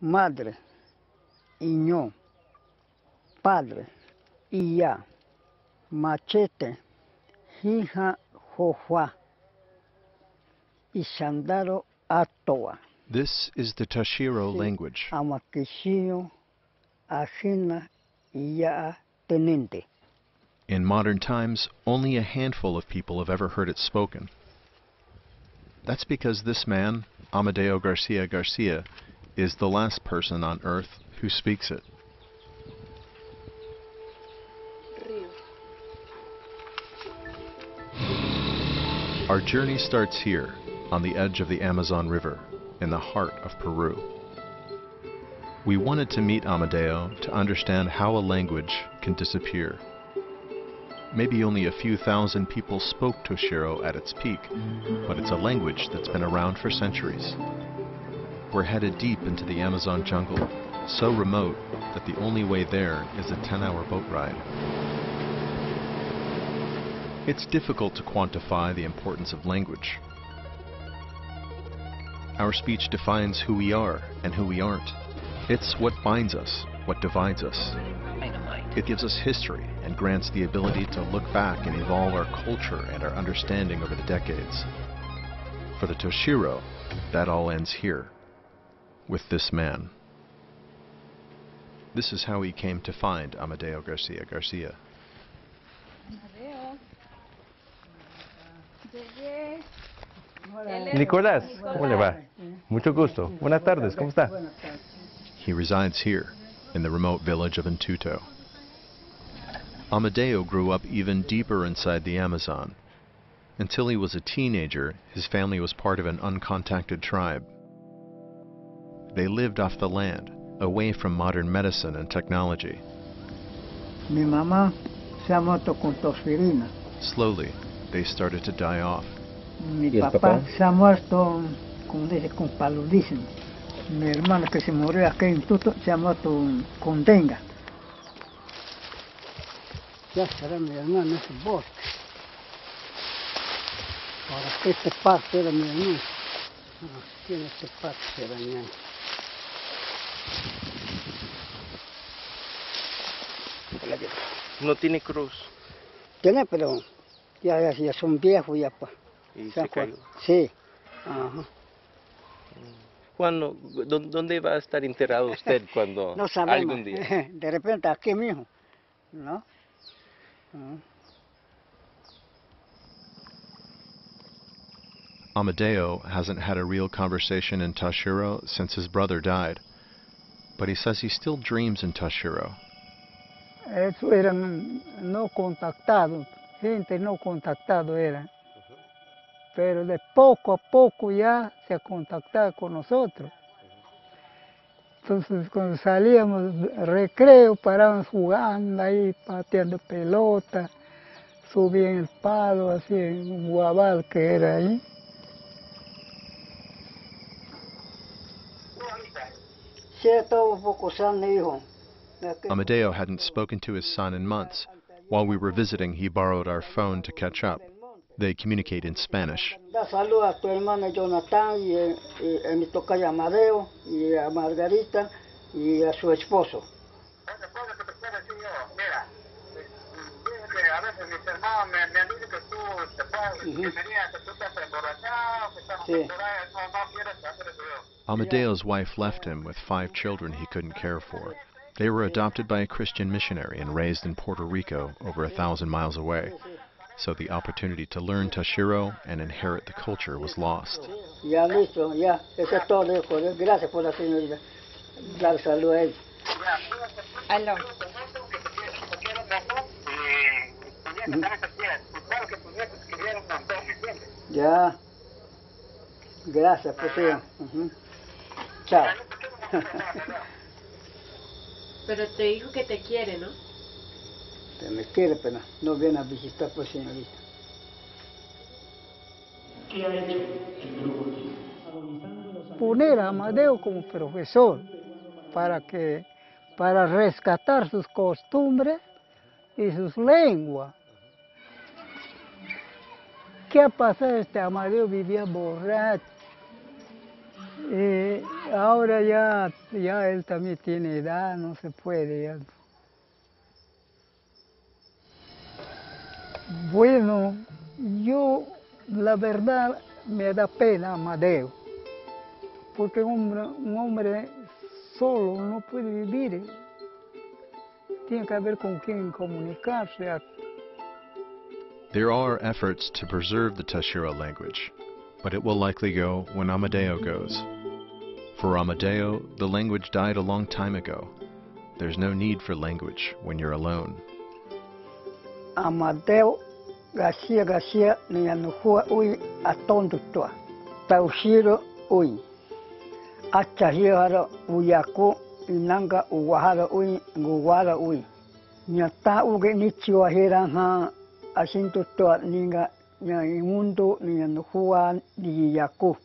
madre, iño, padre, iya, machete, hija, jofa, y sandaro atoa. This is the Tauširo language. Amakishio, ajina, iya, tenente. In modern times, only a handful of people have ever heard it spoken. That's because this man, Amadeo Garsija Garsija, is the last person on earth who speaks it. Our journey starts here, on the edge of the Amazon River, in the heart of Peru. We wanted to meet Amadeo to understand how a language can disappear. Maybe only a few thousand people spoke Tauširo at its peak, but it's a language that's been around for centuries. We're headed deep into the Amazon jungle, so remote that the only way there is a 10-hour boat ride. It's difficult to quantify the importance of language. Our speech defines who we are and who we aren't. It's what binds us, what divides us. It gives us history and grants the ability to look back and evolve our culture and our understanding over the decades. For the Tauširo, that all ends here, with this man. This is how he came to find Amadeo Garsija Garsija. Nicolás, ¿cómo le va? Mucho gusto. Buenas tardes, ¿cómo está? He resides here, in the remote village of Entuto. Amadeo grew up even deeper inside the Amazon. Until he was a teenager, his family was part of an uncontacted tribe. They lived off the land, away from modern medicine and technology. Mi mamá se ha muerto con tosferina. Slowly, they started to die off. Mi papá se ha muerto con paludismo. Mi hermana que se murió aquí en Tuto se ha muerto con dengue. Ya será mi hermano ese bosque. Ahora esta parte era mi hermano. Tiene esta parte será mi hermano. No tiene cruz. Tiene, pero ya son viejos ya pues. Y se cayó. Sí. Ajá. ¿Cuándo, dónde va a estar enterrado usted cuando No sabemos. algún día? De repente aquí mismo, ¿no? Amadeo hasn't had a real conversation in Tauširo since his brother died, but he says he still dreams in Tauširo. Eso eran no contactados, gente no contactado era. Pero de poco a poco ya se contactaba con nosotros. Entonces cuando salíamos recreo, parábamos jugando ahí, pateando pelota, subían el palo, así en un guabal que era ahí. Amadeo hadn't spoken to his son in months. While we were visiting, he borrowed our phone to catch up. They communicate in Spanish. Saluda a tu hermano Jonathan y mi tocayo Amadeo y a Margarita y a su esposo. A veces mis hermanos me han dicho que tú te puedes, que venías, que tú estás emborrachado, que estás por ahí, no quieres hacer eso. Amadeo's wife left him with 5 children he couldn't care for. They were adopted by a Christian missionary and raised in Puerto Rico, over 1,000 miles away. So the opportunity to learn Tauširo and inherit the culture was lost. Ya listo, ya. Eso es todo. Gracias por la señorita. Dar salud a ella. Aló. Ya. Gracias por todo. Chao. Pero te dijo que te quiere, ¿no? Que me quiere, pero no viene a visitar, pues, señorita. ¿Qué ha hecho el grupo aquí? Poner a Amadeo como profesor para rescatar sus costumbres y sus lenguas. ¿Qué ha pasado? Amadeo vivía borracho. ahora ya él también tiene edad, no se puede ya. Bueno, yo la verdad me da pena Amadeo, porque un hombre solo no puede vivir, tiene que haber con quien comunicarse. There are efforts to preserve the Tauširo language, but it will likely go when Amadeo goes. For Amadeo, the language died a long time ago. There's no need for language when you're alone. Amadeo Garsija Garsija niyanukua ui atondutua. Tauširo ui. Achahihara uyaku inanga uwahara ui nguwara ui. Nyata uge nichiwa hiranga asintutua ninga nya imundo niyanukua niyaku.